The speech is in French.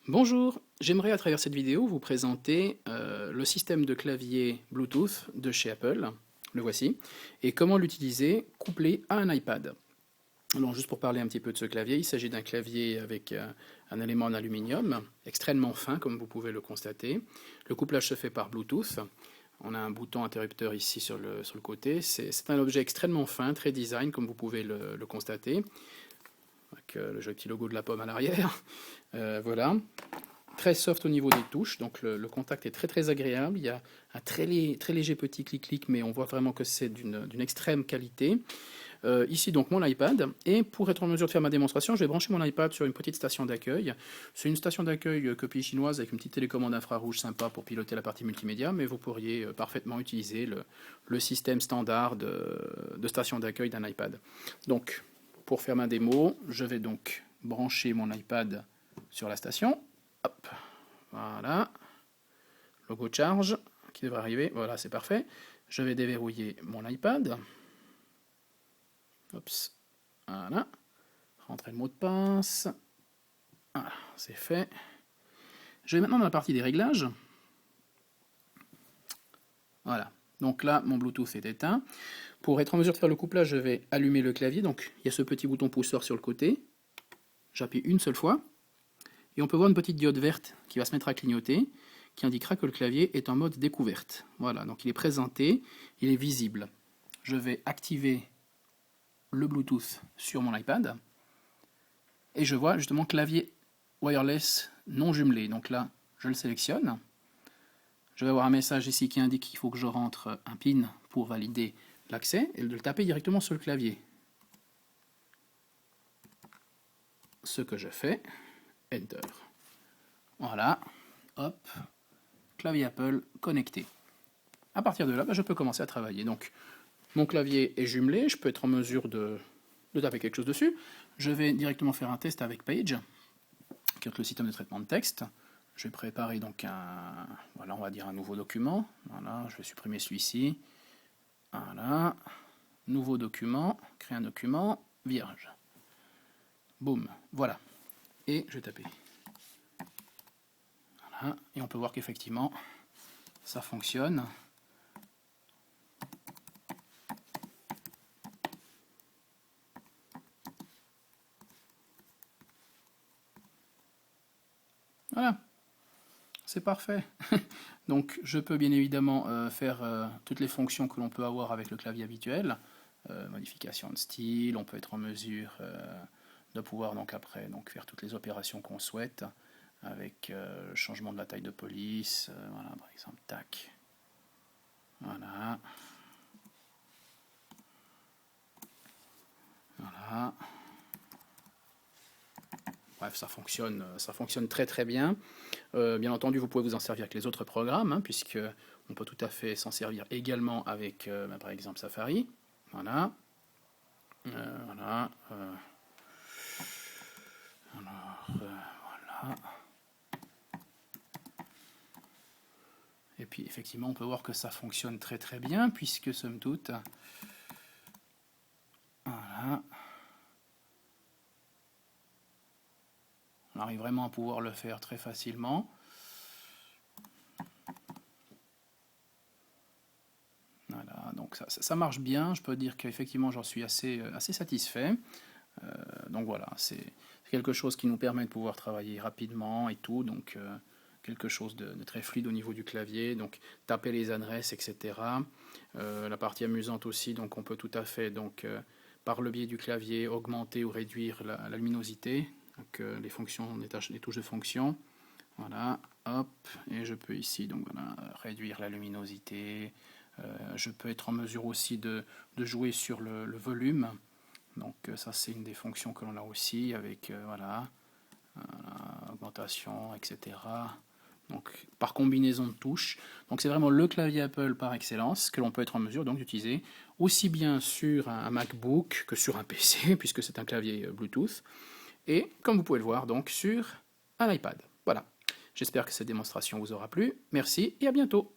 Bonjour, j'aimerais à travers cette vidéo vous présenter le système de clavier Bluetooth de chez Apple, le voici, et comment l'utiliser couplé à un iPad. Alors juste pour parler un petit peu de ce clavier, il s'agit d'un clavier avec un élément en aluminium, extrêmement fin comme vous pouvez le constater. Le couplage se fait par Bluetooth. On a un bouton interrupteur ici sur le côté. C'est un objet extrêmement fin, très design comme vous pouvez le constater, avec le joli petit logo de la pomme à l'arrière. Voilà. Très soft au niveau des touches, donc le contact est très agréable. Il y a un très léger petit clic-clic, mais on voit vraiment que c'est d'une extrême qualité. Ici donc mon iPad, et pour être en mesure de faire ma démonstration, je vais brancher mon iPad sur une petite station d'accueil. C'est une station d'accueil copie chinoise avec une petite télécommande infrarouge sympa pour piloter la partie multimédia, mais vous pourriez parfaitement utiliser le système standard de station d'accueil d'un iPad. Donc pour faire ma démo, je vais donc brancher mon iPad sur la station. Hop, voilà, logo charge qui devrait arriver, voilà c'est parfait. Je vais déverrouiller mon iPad. Oups, voilà, rentrer le mot de passe, voilà, c'est fait. Je vais maintenant dans la partie des réglages. Voilà, donc là mon Bluetooth est éteint. Pour être en mesure de faire le couplage, je vais allumer le clavier, donc il y a ce petit bouton pousseur sur le côté. J'appuie une seule fois. Et on peut voir une petite diode verte qui va se mettre à clignoter, qui indiquera que le clavier est en mode découverte. Voilà, donc il est présenté, il est visible. Je vais activer le Bluetooth sur mon iPad, et je vois justement clavier wireless non jumelé. Donc là, je le sélectionne. Je vais avoir un message ici qui indique qu'il faut que je rentre un PIN pour valider l'accès, et de le taper directement sur le clavier. Ce que je fais, Enter. Voilà, hop, clavier Apple connecté. À partir de là, je peux commencer à travailler. Donc, mon clavier est jumelé, je peux être en mesure de taper quelque chose dessus. Je vais directement faire un test avec Page, qui est le système de traitement de texte. Je vais préparer donc voilà, on va dire un nouveau document. Voilà, je vais supprimer celui-ci. Voilà, nouveau document, créer un document, vierge. Boum, voilà. Et je vais taper. Voilà, et on peut voir qu'effectivement, ça fonctionne. Voilà, c'est parfait. Donc je peux bien évidemment faire toutes les fonctions que l'on peut avoir avec le clavier habituel. Modification de style, on peut être en mesure de pouvoir donc après faire toutes les opérations qu'on souhaite avec le changement de la taille de police, voilà par exemple, tac. Voilà. Voilà. Bref, ça fonctionne très bien. Bien entendu, vous pouvez vous en servir avec les autres programmes, hein, puisque on peut tout à fait s'en servir également avec, par exemple, Safari. Voilà. Voilà. Voilà. Et puis, effectivement, on peut voir que ça fonctionne très bien, puisque, somme toute, voilà. On arrive vraiment à pouvoir le faire très facilement. Voilà, donc ça marche bien, je peux dire qu'effectivement j'en suis assez satisfait. Donc voilà, c'est quelque chose qui nous permet de pouvoir travailler rapidement et tout, donc quelque chose de très fluide au niveau du clavier, donc taper les adresses, etc. La partie amusante aussi, donc on peut tout à fait, donc, par le biais du clavier, augmenter ou réduire la luminosité, donc les fonctions, les touches de fonction. Voilà, hop, et je peux ici donc voilà, réduire la luminosité. Je peux être en mesure aussi de jouer sur le volume. Donc ça c'est une des fonctions que l'on a aussi avec voilà, augmentation, etc. Donc par combinaison de touches. Donc c'est vraiment le clavier Apple par excellence que l'on peut être en mesure donc d'utiliser aussi bien sur un MacBook que sur un PC puisque c'est un clavier Bluetooth. Et comme vous pouvez le voir donc sur un iPad. Voilà. J'espère que cette démonstration vous aura plu. Merci et à bientôt.